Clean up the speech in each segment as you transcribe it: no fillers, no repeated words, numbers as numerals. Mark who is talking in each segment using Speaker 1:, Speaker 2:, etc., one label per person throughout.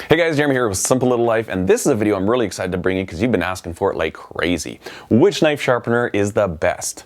Speaker 1: Hey guys, Jeremy here with Simple Little Life, and this is a video I'm really excited to bring you because you've been asking for it like crazy. Which knife sharpener is the best?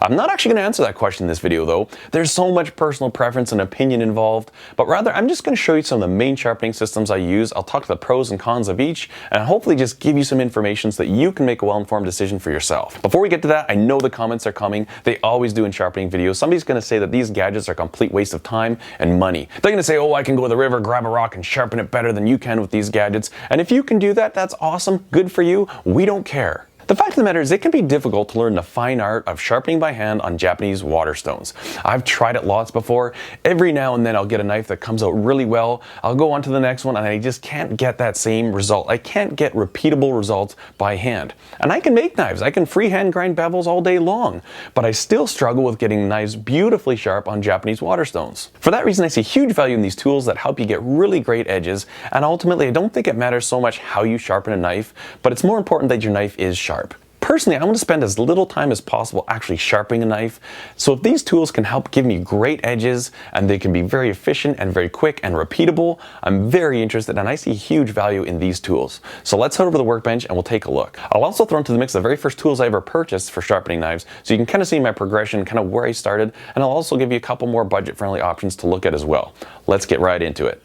Speaker 1: I'm not actually going to answer that question in this video though. There's so much personal preference and opinion involved, but rather I'm just going to show you some of the main sharpening systems I use. I'll talk to the pros and cons of each, and hopefully just give you some information so that you can make a well-informed decision for yourself. Before we get to that, I know the comments are coming. They always do in sharpening videos. Somebody's going to say that these gadgets are a complete waste of time and money. They're going to say, oh, I can go to the river, grab a rock, and sharpen it better than you can with these gadgets. And if you can do that, that's awesome. Good for you. We don't care. The fact of the matter is it can be difficult to learn the fine art of sharpening by hand on Japanese water stones. I've tried it lots before. Every now and then I'll get a knife that comes out really well. I'll go on to the next one and I just can't get that same result. I can't get repeatable results by hand. And I can make knives. I can freehand grind bevels all day long, but I still struggle with getting knives beautifully sharp on Japanese water stones. For that reason, I see huge value in these tools that help you get really great edges, and ultimately I don't think it matters so much how you sharpen a knife, but it's more important that your knife is sharp. Personally, I want to spend as little time as possible actually sharpening a knife, so if these tools can help give me great edges and they can be very efficient and very quick and repeatable, I'm very interested and I see huge value in these tools. So let's head over to the workbench and we'll take a look. I'll also throw into the mix the very first tools I ever purchased for sharpening knives, so you can kind of see my progression, kind of where I started, and I'll also give you a couple more budget-friendly options to look at as well. Let's get right into it.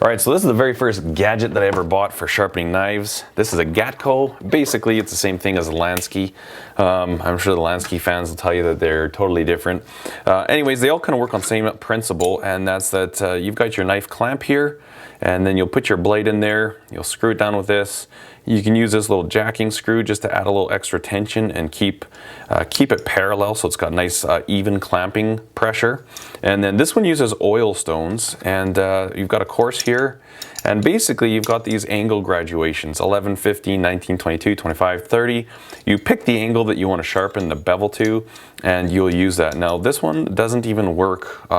Speaker 1: Alright, so this is the very first gadget that I ever bought for sharpening knives. This is a Gatco. Basically, it's the same thing as a Lansky. I'm sure the Lansky fans will tell you that they're totally different. Anyways, they all kind of work on the same principle, and that's that you've got your knife clamp here, and then you'll put your blade in there, you'll screw it down with this. You can use this little jacking screw just to add a little extra tension and keep it parallel so it's got nice even clamping pressure. And then this one uses oil stones, and you've got a course here, and basically you've got these angle graduations, 11, 15, 19, 22, 25, 30. You pick the angle that you want to sharpen the bevel to, and you'll use that. Now this one doesn't even work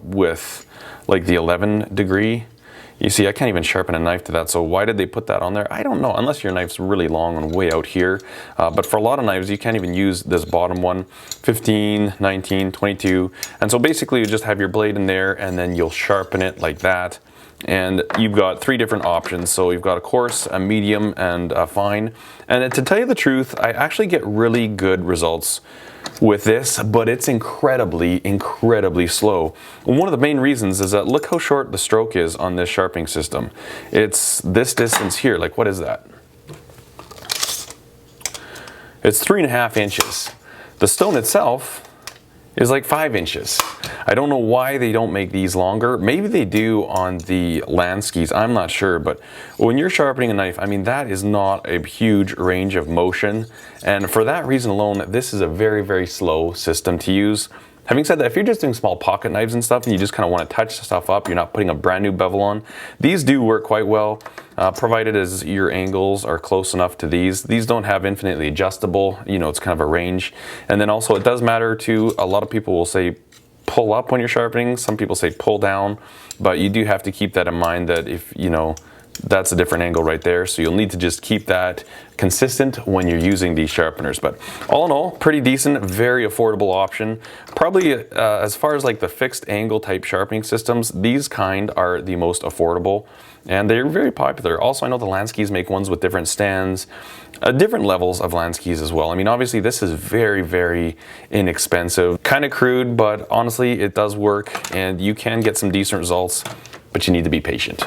Speaker 1: with like the 11 degree. You see, I can't even sharpen a knife to that, so why did they put that on there? I don't know, unless your knife's really long and way out here. But for a lot of knives, you can't even use this bottom one, 15, 19, 22. And so basically you just have your blade in there and then you'll sharpen it like that. And you've got three different options. So you've got a coarse, a medium, and a fine. And to tell you the truth, I actually get really good results with this, but it's incredibly slow. And one of the main reasons is that look how short the stroke is on this sharpening system. It's this distance here. Like, what is that? It's 3.5 inches. The stone itself is like 5 inches. I don't know why they don't make these longer. Maybe they do on the Lanskys, I'm not sure, but when you're sharpening a knife, I mean, that is not a huge range of motion. And for that reason alone, this is a very slow system to use. Having said that, if you're just doing small pocket knives and stuff and you just kind of want to touch stuff up, you're not putting a brand new bevel on, these do work quite well, provided as your angles are close enough to these. These don't have infinitely adjustable, you know, it's kind of a range. And then also it does matter too, a lot of people will say pull up when you're sharpening, some people say pull down, but you do have to keep that in mind that if, you know, that's a different angle right there, so you'll need to just keep that consistent when you're using these sharpeners. But all in all, pretty decent, very affordable option. Probably as far as like the fixed angle type sharpening systems, these kind are the most affordable, and they're very popular. Also, I know the Lanskys make ones with different stands, different levels of Lanskys as well. I mean, obviously this is very inexpensive, kind of crude, but honestly it does work and you can get some decent results, but you need to be patient.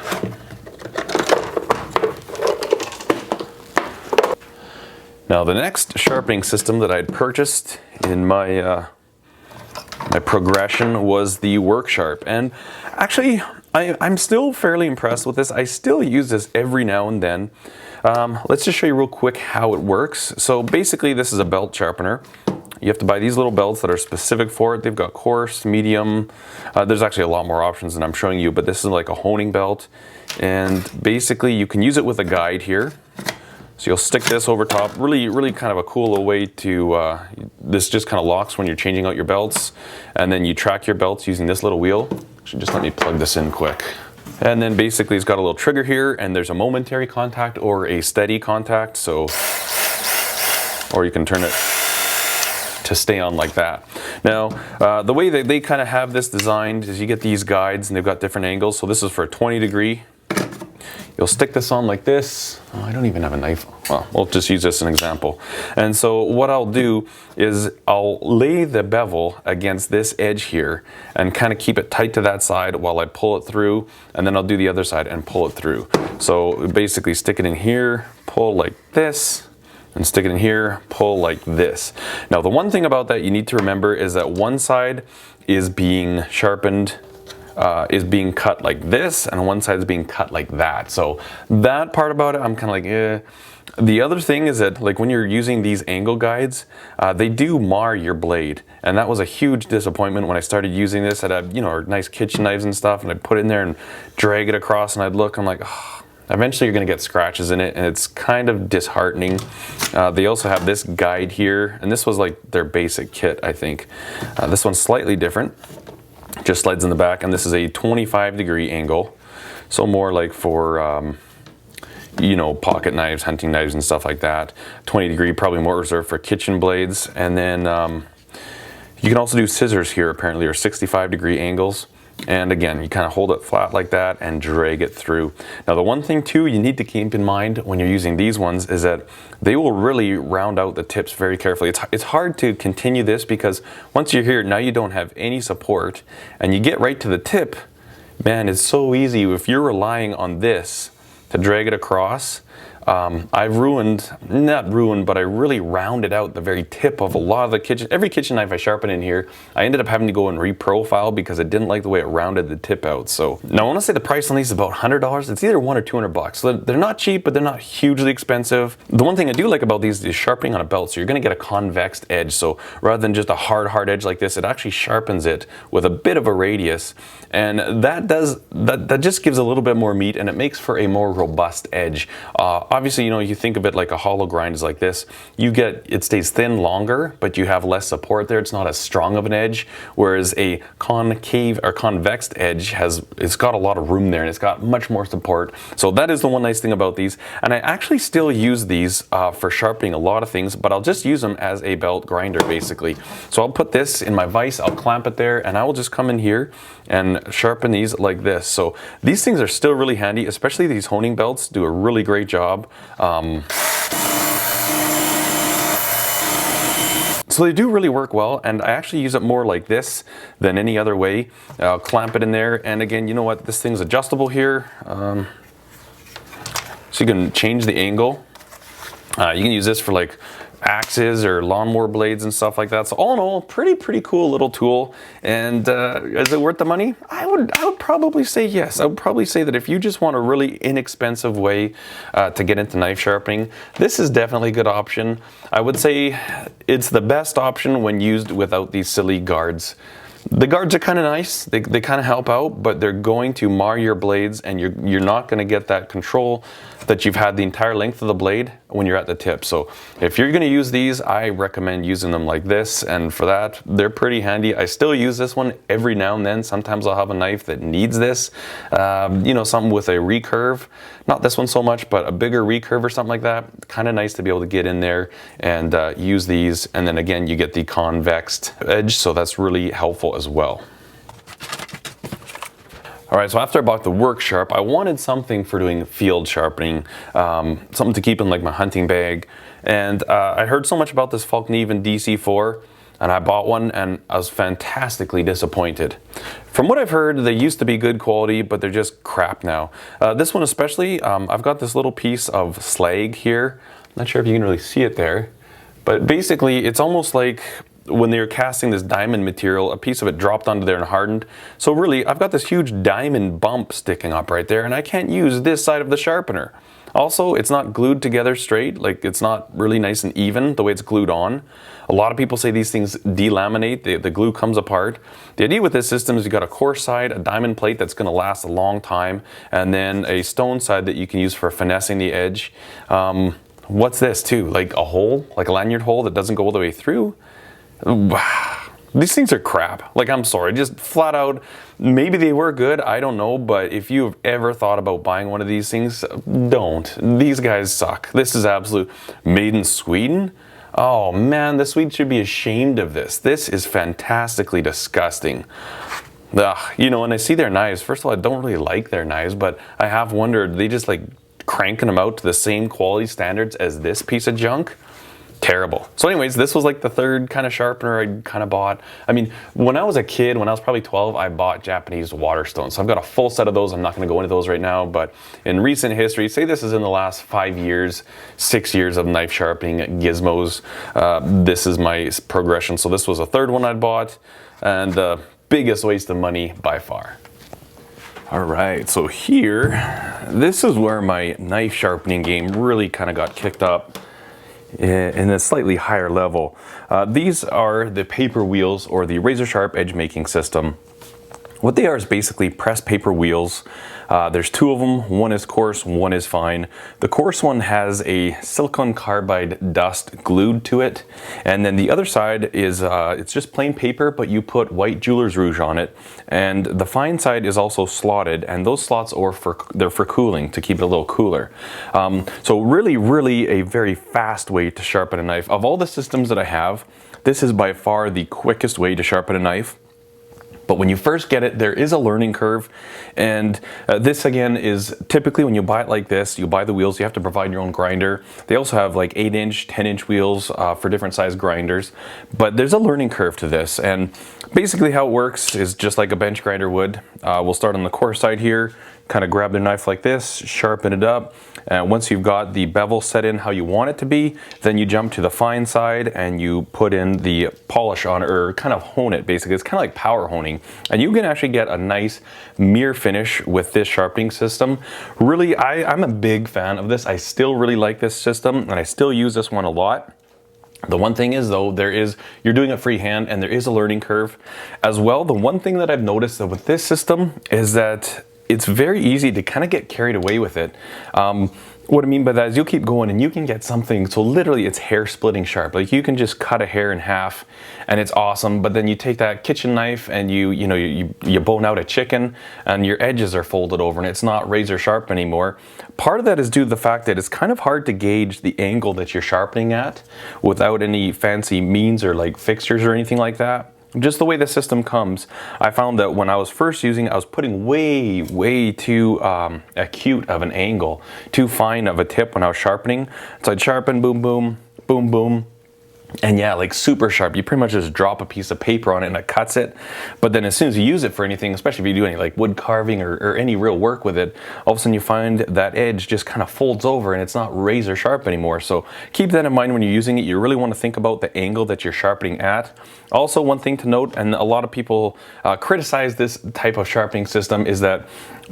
Speaker 1: Now the next sharpening system that I'd purchased in my my progression was the Work Sharp, and actually I'm still fairly impressed with this. I still use this every now and then. Let's just show you real quick how it works. So basically this is a belt sharpener. You have to buy these little belts that are specific for it. They've got coarse, medium, there's actually a lot more options than I'm showing you, but this is like a honing belt, and basically you can use it with a guide here. So you'll stick this over top, really kind of a cool little way to, this just kind of locks when you're changing out your belts, and then you track your belts using this little wheel. Actually, just let me plug this in quick. And then basically it's got a little trigger here, and there's a momentary contact or a steady contact, so, or you can turn it to stay on like that. Now, the way that they kind of have this designed is you get these guides and they've got different angles. So this is for a 20-degree. You'll stick this on like this. Oh, I don't even have a knife. Well, we'll just use this as an example. And so what I'll do is I'll lay the bevel against this edge here and kind of keep it tight to that side while I pull it through, and then I'll do the other side and pull it through. So basically stick it in here, pull like this, and stick it in here, pull like this. Now the one thing about that you need to remember is that one side is being sharpened, is being cut like this, and one side is being cut like that. So that part about it, I'm kind of like, eh. The other thing is that, like, when you're using these angle guides, they do mar your blade, and that was a huge disappointment when I started using this. I'd have, you know, nice kitchen knives and stuff, and I'd put it in there and drag it across, and I'd look, I'm like, oh. Eventually you're going to get scratches in it, and it's kind of disheartening. They also have this guide here, and this was like their basic kit, I think. This one's slightly different. Just slides in the back, and this is a 25-degree angle, so more like for you know, pocket knives, hunting knives and stuff like that. 20-degree, probably more reserved for kitchen blades. And then you can also do scissors here, apparently, or 65-degree angles. And again, you kind of hold it flat like that and drag it through. Now the one thing too you need to keep in mind when you're using these ones is that they will really round out the tips very carefully. It's hard to continue this because once you're here, now you don't have any support and you get right to the tip. Man, it's so easy if you're relying on this to drag it across. I've not ruined, but I really rounded out the very tip of a lot of the every kitchen knife I sharpen in here. I ended up having to go and reprofile because I didn't like the way it rounded the tip out. So now I want to say the price on these is about $100. It's either $100 or $200. So they're not cheap, but they're not hugely expensive. The one thing I do like about these is sharpening on a belt. So you're going to get a convex edge. So rather than just a hard edge like this, it actually sharpens it with a bit of a radius. And that just gives a little bit more meat, and it makes for a more robust edge. Obviously, you know, you think of it like a hollow grind is like this. It stays thin longer, but you have less support there. It's not as strong of an edge, whereas a concave or convex edge it's got a lot of room there, and it's got much more support. So that is the one nice thing about these. And I actually still use these for sharpening a lot of things, but I'll just use them as a belt grinder basically. So I'll put this in my vise, I'll clamp it there, and I will just come in here and sharpen these like this. So these things are still really handy, especially these honing belts do a really great job. So they do really work well, and I actually use it more like this than any other way. I'll clamp it in there, and again, you know what, this thing's adjustable here. So you can change the angle. You can use this for like axes or lawnmower blades and stuff like that. So all in all, pretty cool little tool. And is it worth the money? I would probably say yes. I would probably say that if you just want a really inexpensive way to get into knife sharpening, this is definitely a good option. I would say it's the best option when used without these silly guards. The guards are kind of nice, they kind of help out, but they're going to mar your blades, and you're not going to get that control that you've had the entire length of the blade when you're at the tip. So if you're going to use these, I recommend using them like this, and for that, they're pretty handy. I still use this one every now and then. Sometimes I'll have a knife that needs this, you know, something with a recurve. Not this one so much, but a bigger recurve or something like that. Kind of nice to be able to get in there and use these, and then again, you get the convexed edge, so that's really helpful as well. All right, so after I bought the work sharp, I wanted something for doing field sharpening, something to keep in like my hunting bag. And I heard so much about this Falkniven DC4, and I bought one, and I was fantastically disappointed. From what I've heard, they used to be good quality, but they're just crap now. This one especially, I've got this little piece of slag here. I'm not sure if you can really see it there, but basically it's almost like when they were casting this diamond material, a piece of it dropped onto there and hardened. So really, I've got this huge diamond bump sticking up right there, and I can't use this side of the sharpener. Also, it's not glued together straight, like it's not really nice and even the way it's glued on. A lot of people say these things delaminate, the glue comes apart. The idea with this system is you've got a coarse side, a diamond plate that's going to last a long time, and then a stone side that you can use for finessing the edge. What's this too? Like a hole, like a lanyard hole that doesn't go all the way through? These things are crap. Like, I'm sorry, just flat out, maybe they were good, I don't know, but if you've ever thought about buying one of these things, don't. These guys suck. This is absolute made in Sweden. Oh man, the Swedes should be ashamed of this. This is fantastically disgusting. Ugh, you know, when I see their knives, first of all, I don't really like their knives, but I have wondered, they just like cranking them out to the same quality standards as this piece of junk? Terrible. So anyways, this was like the third kind of sharpener I kind of bought. I mean, when I was a kid, when I was probably 12, I bought Japanese water stones. So I've got a full set of those. I'm not going to go into those right now, but in recent history, say this is in the last 5 years, 6 years of knife sharpening gizmos, this is my progression. So this was a third one I bought, and the biggest waste of money by far. All right, so here, this is where my knife sharpening game really kind of got kicked up in a slightly higher level. These are the paper wheels, or the razor sharp edge making system. What they are is basically pressed paper wheels. There's two of them. One is coarse, one is fine. The coarse one has a silicon carbide dust glued to it, and then the other side is it's just plain paper, but you put white jeweler's rouge on it. And the fine side is also slotted, and those slots are they're for cooling, to keep it a little cooler. So really a very fast way to sharpen a knife. Of all the systems that I have, this is by far the quickest way to sharpen a knife. But when you first get it, there is a learning curve, and this again is typically when you buy it like this, you buy the wheels, you have to provide your own grinder. They also have like 8-inch, 10-inch wheels for different size grinders, but there's a learning curve to this, and basically how it works is just like a bench grinder would. We'll start on the coarse side here, kind of grab the knife like this, sharpen it up. Once you've got the bevel set in how you want it to be, then you jump to the fine side and you put in the polish on it, or kind of hone it basically. It's kind of like power honing. And you can actually get a nice mirror finish with this sharpening system. Really, I'm a big fan of this. I still really like this system, and I still use this one a lot. The one thing is though, you're doing it freehand, and there is a learning curve as well. The one thing that I've noticed that with this system is that it's very easy to kind of get carried away with it. What I mean by that is you'll keep going and you can get something, so literally it's hair splitting sharp. Like you can just cut a hair in half and it's awesome, but then you take that kitchen knife and you bone out a chicken and your edges are folded over and it's not razor sharp anymore. Part of that is due to the fact that it's kind of hard to gauge the angle that you're sharpening at without any fancy means or like fixtures or anything like that. Just the way the system comes, I found that when I was first using it, I was putting way too acute of an angle, too fine of a tip when I was sharpening. So I'd sharpen, boom, boom, boom, boom. And yeah, like super sharp. You pretty much just drop a piece of paper on it and it cuts it. But then as soon as you use it for anything, especially if you do any like wood carving or any real work with it, all of a sudden you find that edge just kind of folds over and it's not razor sharp anymore. So keep that in mind when you're using it. You really want to think about the angle that you're sharpening at. Also, one thing to note, and a lot of people criticize this type of sharpening system, is that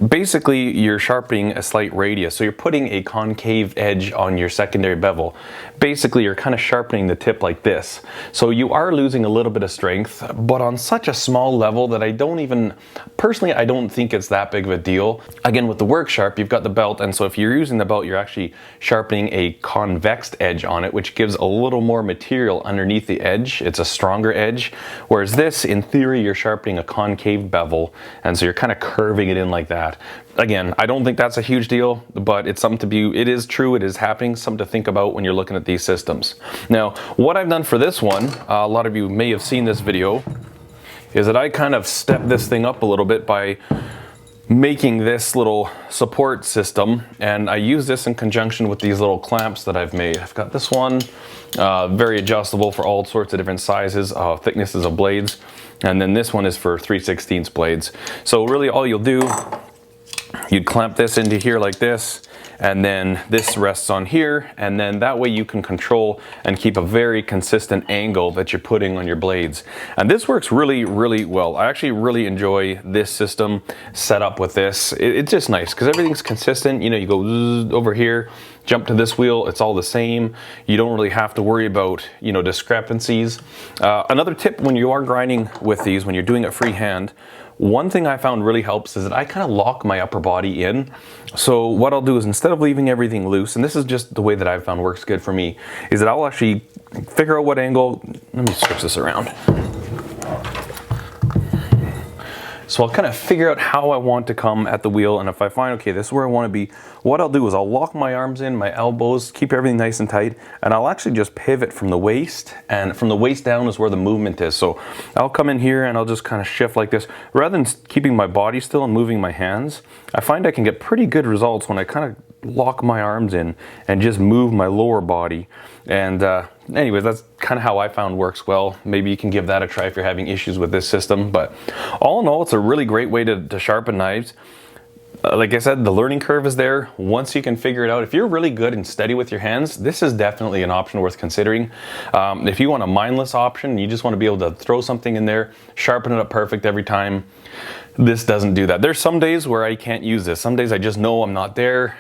Speaker 1: basically you're sharpening a slight radius. So you're putting a concave edge on your secondary bevel. Basically, you're kind of sharpening the tip like this. So you are losing a little bit of strength, but on such a small level that I don't think it's that big of a deal. Again, with the work sharp, you've got the belt, and so if you're using the belt, you're actually sharpening a convex edge on it, which gives a little more material underneath the edge. It's a stronger edge, whereas this, in theory, you're sharpening a concave bevel, and so you're kind of curving it in like that. Again, I don't think that's a huge deal, but it's something to be, it is true, it is happening, something to think about when you're looking at these systems. Now, what I've done for this one, a lot of you may have seen this video, is that I kind of stepped this thing up a little bit by making this little support system, and I use this in conjunction with these little clamps that I've made. I've got this one, very adjustable for all sorts of different sizes, thicknesses of blades, and then this one is for 3/16 blades. So really all you'll do, you'd clamp this into here like this, and then this rests on here, and then that way you can control and keep a very consistent angle that you're putting on your blades. And this works really well. I actually really enjoy this system set up with this. It's just nice because everything's consistent. You know, you go over here, jump to this wheel, it's all the same. You don't really have to worry about, you know, discrepancies. Another tip when you are grinding with these, when you're doing it freehand, one thing I found really helps is that I kind of lock my upper body in. So what I'll do is, instead of leaving everything loose, and this is just the way that I've found works good for me, is that I'll actually figure out what angle, let me switch this around. So I'll kind of figure out how I want to come at the wheel, and if I find, okay, this is where I want to be, what I'll do is I'll lock my arms in, my elbows, keep everything nice and tight, and I'll actually just pivot from the waist, and from the waist down is where the movement is. So I'll come in here and I'll just kind of shift like this. Rather than keeping my body still and moving my hands, I find I can get pretty good results when I kind of lock my arms in and just move my lower body. And anyways, that's kind of how I found works well. Maybe you can give that a try if you're having issues with this system. But all in all, it's a really great way to sharpen knives. Like I said, the learning curve is there. Once you can figure it out, if you're really good and steady with your hands, this is definitely an option worth considering. If you want a mindless option, you just want to be able to throw something in there, sharpen it up perfect every time, this doesn't do that. There's some days where I can't use this. Some days I just know I'm not there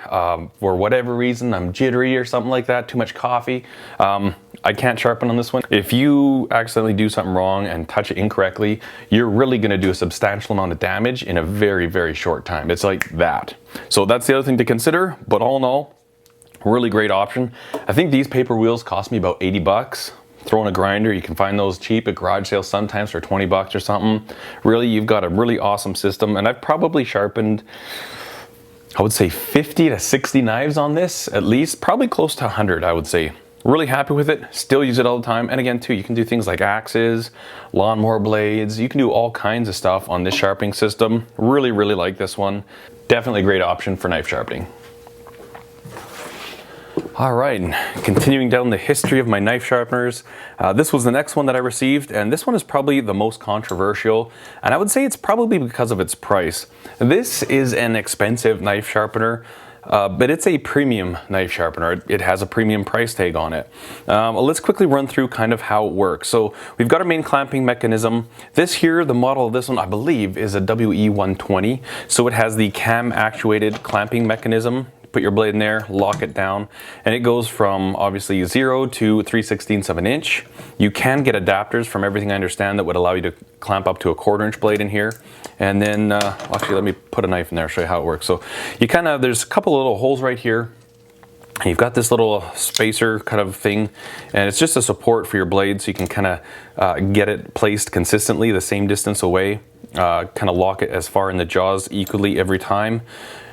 Speaker 1: for whatever reason. I'm jittery or something like that, too much coffee. I can't sharpen on this one. If you accidentally do something wrong and touch it incorrectly, you're really gonna do a substantial amount of damage in a very, very short time. It's like that. So that's the other thing to consider, but all in all, really great option. I think these paper wheels cost me about 80 bucks. Throw in a grinder, you can find those cheap at garage sales sometimes for 20 bucks or something. Really, you've got a really awesome system, and I've probably sharpened, I would say 50 to 60 knives on this, at least, probably close to 100, I would say. Really happy with it, still use it all the time. And again too, you can do things like axes, lawnmower blades, you can do all kinds of stuff on this sharpening system. Really, really like this one. Definitely a great option for knife sharpening. All right, continuing down the history of my knife sharpeners, this was the next one that I received, and this one is probably the most controversial, and I would say it's probably because of its price. This is an expensive knife sharpener, but it's a premium knife sharpener. It has a premium price tag on it. Let's quickly run through kind of how it works. So we've got our main clamping mechanism. This here, the model of this one, I believe, is a WE120. So it has the cam actuated clamping mechanism. Put your blade in there, lock it down, and it goes from obviously 0 to 3/16 of an inch. You can get adapters from everything I understand that would allow you to clamp up to a 1/4 inch blade in here. And then, actually let me put a knife in there, show you how it works. So you kind of, there's a couple of little holes right here. And you've got this little spacer kind of thing, and it's just a support for your blade so you can kind of get it placed consistently the same distance away. Kind of lock it as far in the jaws equally every time.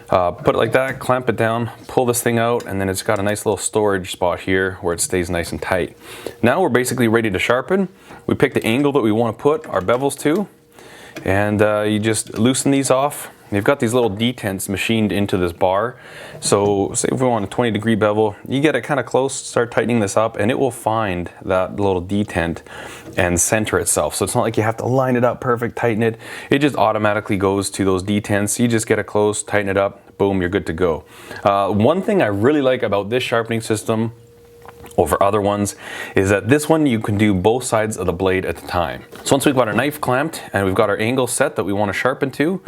Speaker 1: Put it like that, clamp it down, pull this thing out, and then it's got a nice little storage spot here where it stays nice and tight. Now we're basically ready to sharpen. We pick the angle that we want to put our bevels to, and you just loosen these off. You've got these little detents machined into this bar. So say if we want a 20-degree bevel, you get it kind of close, start tightening this up, and it will find that little detent and center itself. So it's not like you have to line it up perfect, tighten it. It just automatically goes to those detents. You just get it close, tighten it up, boom, you're good to go. One thing I really like about this sharpening system over other ones is that this one you can do both sides of the blade at the time. So once we've got our knife clamped and we've got our angle set that we want to sharpen to,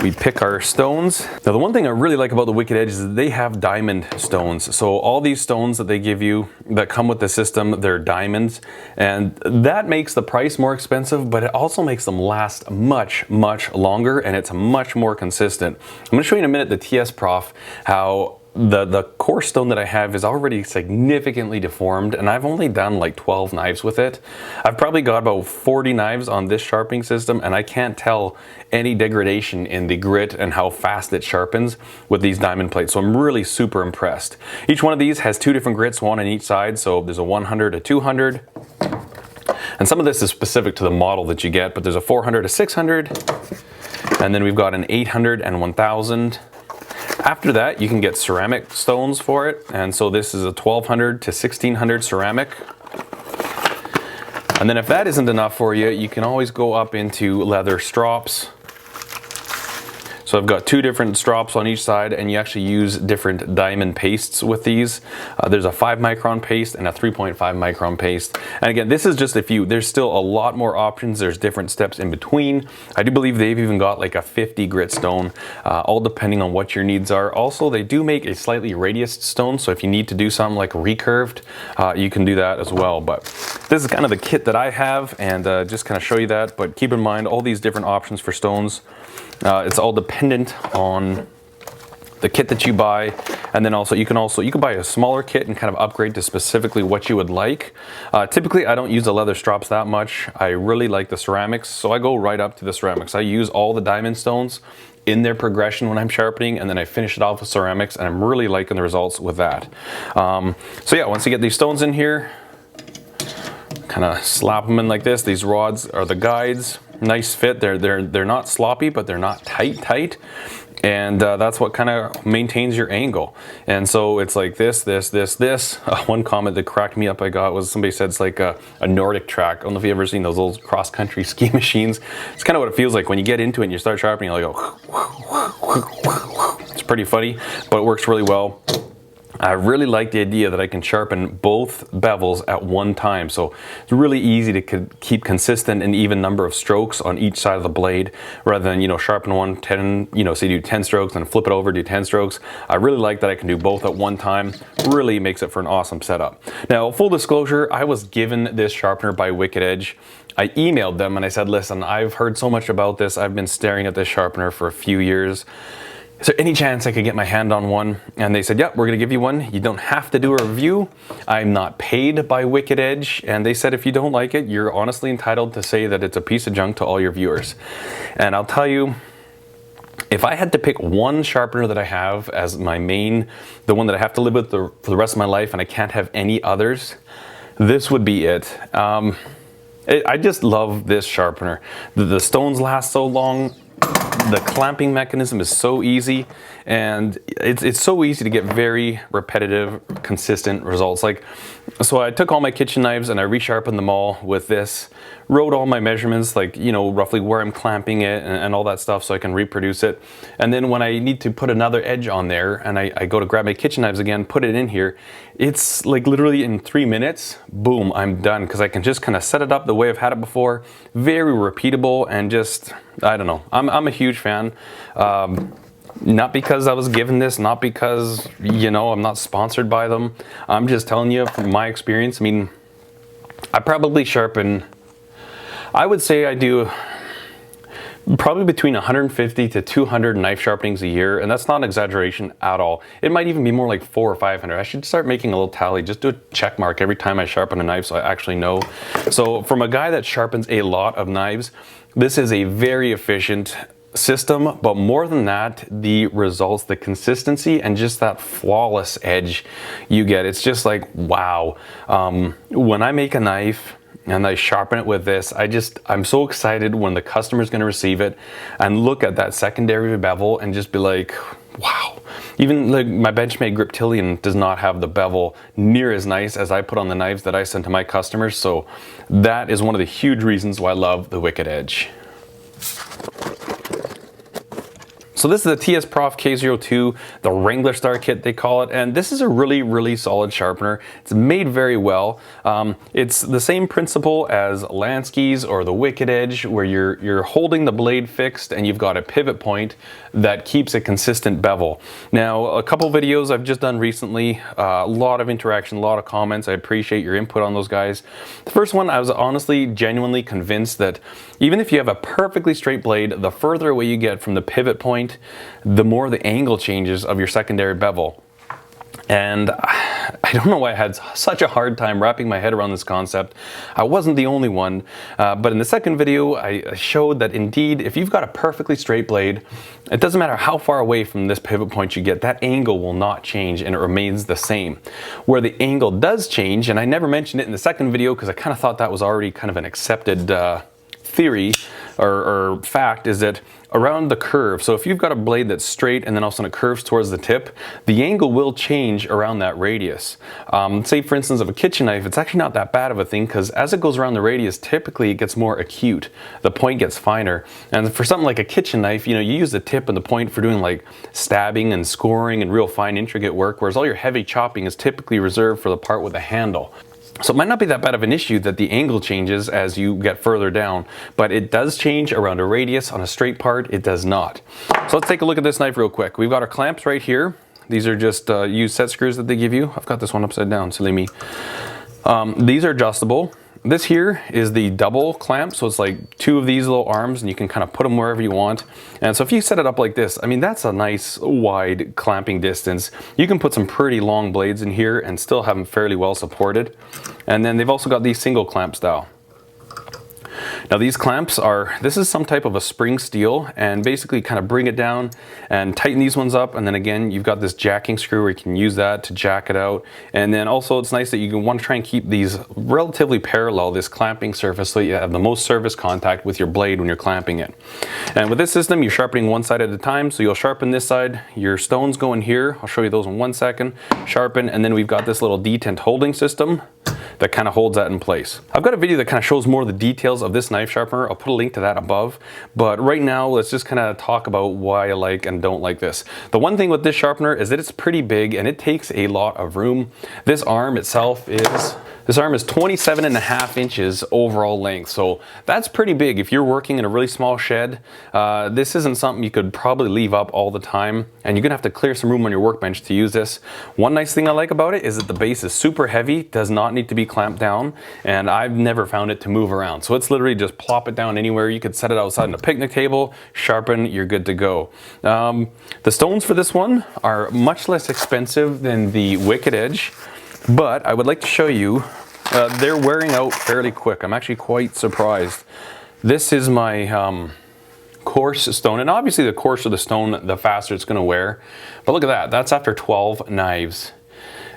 Speaker 1: we pick our stones. Now the one thing I really like about the Wicked Edge is that they have diamond stones. So all these stones that they give you that come with the system, they're diamonds, and that makes the price more expensive, but it also makes them last much, much longer, and it's much more consistent. I'm going to show you in a minute the TS Prof how the core stone that I have is already significantly deformed, and I've only done like 12 knives with it. I've probably got about 40 knives on this sharpening system, and I can't tell any degradation in the grit and how fast it sharpens with these diamond plates. So I'm really super impressed. Each one of these has 2 different grits, one on each side. So there's a 100, a 200. And some of this is specific to the model that you get, but there's a 400, a 600. And then we've got an 800 and 1000. After that, you can get ceramic stones for it, and so this is a 1200 to 1600 ceramic. And then if that isn't enough for you, you can always go up into leather strops. So I've got 2 different strops on each side, and you actually use different diamond pastes with these. There's a 5 micron paste and a 3.5 micron paste. And again, this is just a few. There's still a lot more options. There's different steps in between. I do believe they've even got like a 50 grit stone, all depending on what your needs are. Also, they do make a slightly radiused stone, so if you need to do something like recurved, you can do that as well. But this is kind of the kit that I have, and just kind of show you that. But keep in mind all these different options for stones. It's all dependent on the kit that you buy, and then also you can buy a smaller kit and kind of upgrade to specifically what you would like. Typically I don't use the leather strops that much. I really like the ceramics, so I go right up to the ceramics. I use all the diamond stones in their progression when I'm sharpening, and then I finish it off with ceramics, and I'm really liking the results with that. So yeah, once you get these stones in here, kind of slap them in like this. These rods are the guides. Nice fit. They're not sloppy, but they're not tight. And that's what kind of maintains your angle. And so it's like this. One comment that cracked me up I got was somebody said it's like a Nordic track. I don't know if you've ever seen those old cross-country ski machines. It's kind of what it feels like when you get into it and you start sharpening. You like go. It's pretty funny, but it works really well. I really like the idea that I can sharpen both bevels at one time. So it's really easy to keep consistent and even number of strokes on each side of the blade, rather than, you know, sharpen one 10, you know, say you do 10 strokes and flip it over, do 10 strokes. I really like that I can do both at one time. Really makes it for an awesome setup. Now, full disclosure, I was given this sharpener by Wicked Edge. I emailed them and I said, listen, I've heard so much about this. I've been staring at this sharpener for a few years. Is there any chance I could get my hand on one? And they said, yep, we're gonna give you one. You don't have to do a review. I'm not paid by Wicked Edge. And they said, if you don't like it, you're honestly entitled to say that it's a piece of junk to all your viewers. And I'll tell you, if I had to pick one sharpener that I have as my main, the one that I have to live with for the rest of my life and I can't have any others, this would be it. I just love this sharpener. The stones last so long. The clamping mechanism is so easy, and it's so easy to get very repetitive, consistent results. Like, so I took all my kitchen knives and I resharpened them all with this, wrote all my measurements, like, you know, roughly where I'm clamping it and all that stuff so I can reproduce it. And then when I need to put another edge on there and I go to grab my kitchen knives again, put it in here, it's like literally in 3 minutes, boom, I'm done, because I can just kind of set it up the way I've had it before. Very repeatable, and just, I don't know, I'm a huge fan. Not because I was given this, not because, you know, I'm not sponsored by them. I'm just telling you from my experience. I mean, I probably sharpen, I would say I do probably between 150 to 200 knife sharpenings a year, and that's not an exaggeration at all. It might even be more like 400 or 500. I should start making a little tally, just do a check mark every time I sharpen a knife so I actually know. So from a guy that sharpens a lot of knives, this is a very efficient system, but more than that, the results, the consistency, and just that flawless edge you get. It's just like, wow. When I make a knife and I sharpen it with this, I'm so excited when the customer's going to receive it and look at that secondary bevel and just be like, wow. Even like my Benchmade Griptilian does not have the bevel near as nice as I put on the knives that I send to my customers. So that is one of the huge reasons why I love the Wicked Edge. So this is the TS Prof K02, the Wrangler Star kit they call it, and this is a really solid sharpener. It's made very well. It's the same principle as Lansky's or the Wicked Edge, where you're holding the blade fixed and you've got a pivot point that keeps a consistent bevel. Now, a couple videos I've just done recently, a lot of interaction, a lot of comments. I appreciate your input on those guys. The first one, I was honestly, genuinely convinced that even if you have a perfectly straight blade, the further away you get from the pivot point, the more the angle changes of your secondary bevel. And I don't know why I had such a hard time wrapping my head around this concept. I wasn't the only one, but in the second video I showed that indeed, if you've got a perfectly straight blade, it doesn't matter how far away from this pivot point you get, that angle will not change and it remains the same. Where the angle does change, and I never mentioned it in the second video because I kind of thought that was already kind of an accepted theory or fact, is that around the curve, so if you've got a blade that's straight and then all of a sudden it curves towards the tip, the angle will change around that radius. Say for instance of a kitchen knife, it's actually not that bad of a thing, because as it goes around the radius, typically it gets more acute. The point gets finer. And for something like a kitchen knife, you know, you use the tip and the point for doing like stabbing and scoring and real fine intricate work, whereas all your heavy chopping is typically reserved for the part with the handle. So it might not be that bad of an issue that the angle changes as you get further down, but it does change around a radius. On a straight part, it does not. So let's take a look at this knife real quick. We've got our clamps right here. These are just used set screws that they give you. I've got this one upside down, silly me. These are adjustable. This here is the double clamp, so it's like two of these little arms and you can kind of put them wherever you want. And so if you set it up like this, I mean, that's a nice wide clamping distance. You can put some pretty long blades in here and still have them fairly well supported. And then they've also got these single clamp style. Now these clamps are, this is some type of a spring steel, and basically kind of bring it down and tighten these ones up, and then again you've got this jacking screw where you can use that to jack it out. And then also it's nice that you can want to try and keep these relatively parallel, this clamping surface, so you have the most surface contact with your blade when you're clamping it. And with this system you're sharpening one side at a time, so you'll sharpen this side, your stones go in here, I'll show you those in 1 second, sharpen, and then we've got this little detent holding system that kind of holds that in place. I've got a video that kind of shows more of the details of this knife sharpener. I'll put a link to that above, but right now let's just kind of talk about why I like and don't like this. The one thing with this sharpener is that it's pretty big and it takes a lot of room. This arm itself is 27.5 inches overall length, so that's pretty big. If you're working in a really small shed, this isn't something you could probably leave up all the time, and you're gonna have to clear some room on your workbench to use this. One nice thing I like about it is that the base is super heavy, does not need to be clamped down, and I've never found it to move around. So it's literally just plop it down anywhere. You could set it outside on a picnic table, sharpen, you're good to go. The stones for this one are much less expensive than the Wicked Edge, but I would like to show you, they're wearing out fairly quick. I'm actually quite surprised. This is my coarse stone, and obviously the coarser the stone, the faster it's gonna wear. But look at that, that's after 12 knives.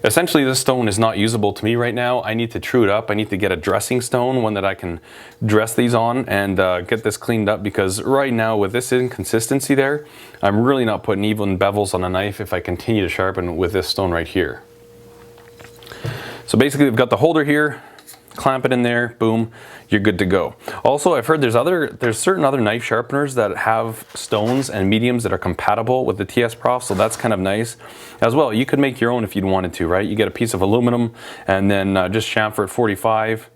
Speaker 1: Essentially this stone is not usable to me right now. I need to true it up. I need to get a dressing stone, one that I can dress these on and get this cleaned up, because right now with this inconsistency there, I'm really not putting even bevels on a knife if I continue to sharpen with this stone right here. So basically we've got the holder here, clamp it in there, boom, you're good to go. Also, I've heard there's certain other knife sharpeners that have stones and mediums that are compatible with the TS Prof, so that's kind of nice. As well, you could make your own if you'd wanted to, right? You get a piece of aluminum and then just chamfer at 45,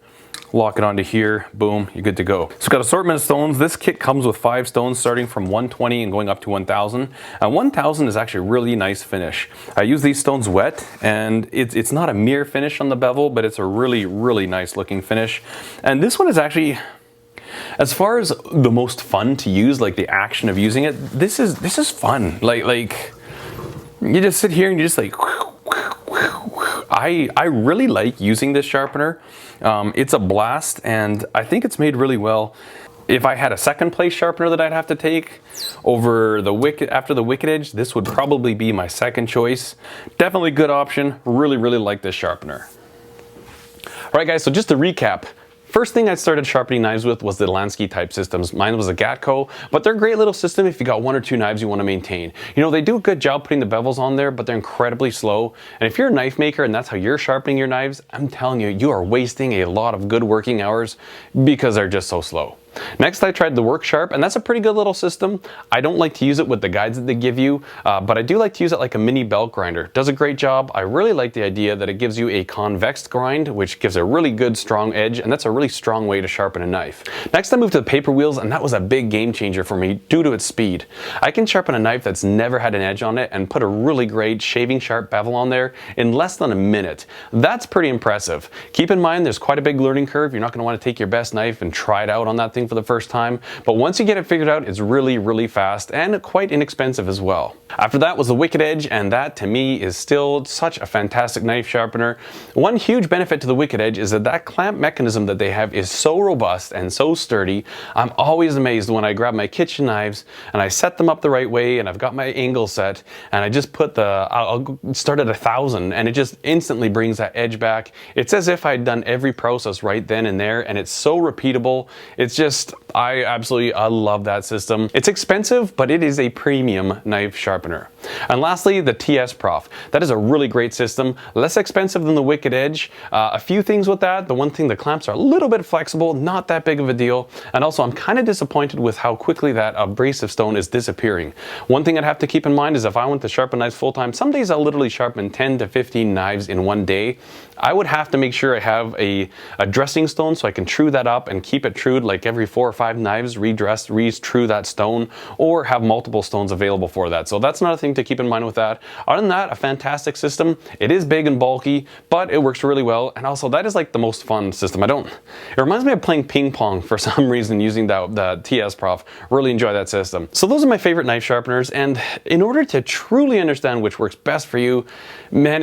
Speaker 1: lock it onto here, boom, you're good to go. So it's got assortment of stones. This kit comes with 5 stones starting from 120 and going up to 1000. And 1000 is actually a really nice finish. I use these stones wet, and it's not a mere finish on the bevel, but it's a really, really nice looking finish. And this one is actually, as far as the most fun to use, like the action of using it, this is fun. Like you just sit here and you just like, I really like using this sharpener. It's a blast, and I think it's made really well. If I had a second place sharpener that I'd have to take over after the Wicked Edge, this would probably be my second choice. Definitely good option. Really, really like this sharpener. All right, guys, so just to recap, first thing I started sharpening knives with was the Lansky type systems. Mine was a Gatco, but they're a great little system if you got 1 or 2 knives you want to maintain. You know, they do a good job putting the bevels on there, but they're incredibly slow. And if you're a knife maker and that's how you're sharpening your knives, I'm telling you, you are wasting a lot of good working hours because they're just so slow. Next, I tried the Work Sharp, and that's a pretty good little system. I don't like to use it with the guides that they give you, but I do like to use it like a mini belt grinder. Does a great job. I really like the idea that it gives you a convex grind, which gives a really good strong edge, and that's a really strong way to sharpen a knife. Next, I moved to the paper wheels, and that was a big game changer for me due to its speed. I can sharpen a knife that's never had an edge on it and put a really great shaving sharp bevel on there in less than a minute. That's pretty impressive. Keep in mind, there's quite a big learning curve. You're not going to want to take your best knife and try it out on that thing for the first time, but once you get it figured out, it's really, really fast and quite inexpensive as well. After that was the Wicked Edge, and that to me is still such a fantastic knife sharpener. One huge benefit to the Wicked Edge is that that clamp mechanism that they have is so robust and so sturdy. I'm always amazed when I grab my kitchen knives and I set them up the right way, and I've got my angle set, and I just put I'll start at 1000, and it just instantly brings that edge back. It's as if I'd done every process right then and there, and it's so repeatable. It's just, I love that system. It's expensive, but it is a premium knife sharpener. And lastly, the TS Prof. That is a really great system, less expensive than the Wicked Edge. A few things with that. The one thing, the clamps are a little bit flexible, not that big of a deal. And also, I'm kind of disappointed with how quickly that abrasive stone is disappearing. One thing I'd have to keep in mind is if I want to sharpen knives full time, some days I'll literally sharpen 10 to 15 knives in one day. I would have to make sure I have a dressing stone so I can true that up and keep it trued like every 4 or 5 knives, redress, re-true that stone, or have multiple stones available for that. So that's another thing thing to keep in mind with that. Other than that, a fantastic system. It is big and bulky, but it works really well. And also that is like the most fun system. It reminds me of playing ping pong for some reason using the TS Prof. Really enjoy that system. So those are my favorite knife sharpeners. And in order to truly understand which works best for you, man,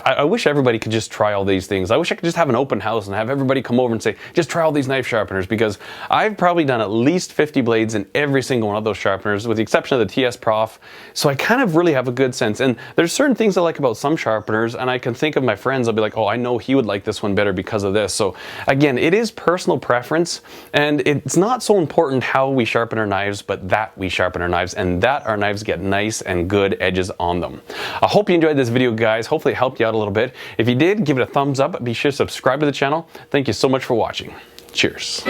Speaker 1: I wish everybody could just try all these things. I wish I could just have an open house and have everybody come over and say, just try all these knife sharpeners, because I've probably done at least 50 blades in every single one of those sharpeners, with the exception of the TS Prof. So I kind of really have a good sense. And there's certain things I like about some sharpeners, and I can think of my friends, I'll be like, oh, I know he would like this one better because of this. So again, it is personal preference, and it's not so important how we sharpen our knives, but that we sharpen our knives and that our knives get nice and good edges on them. I hope you enjoyed this video, guys. Hopefully it helped you out a little bit. If you did, give it a thumbs up. Be sure to subscribe to the channel. Thank you so much for watching. Cheers.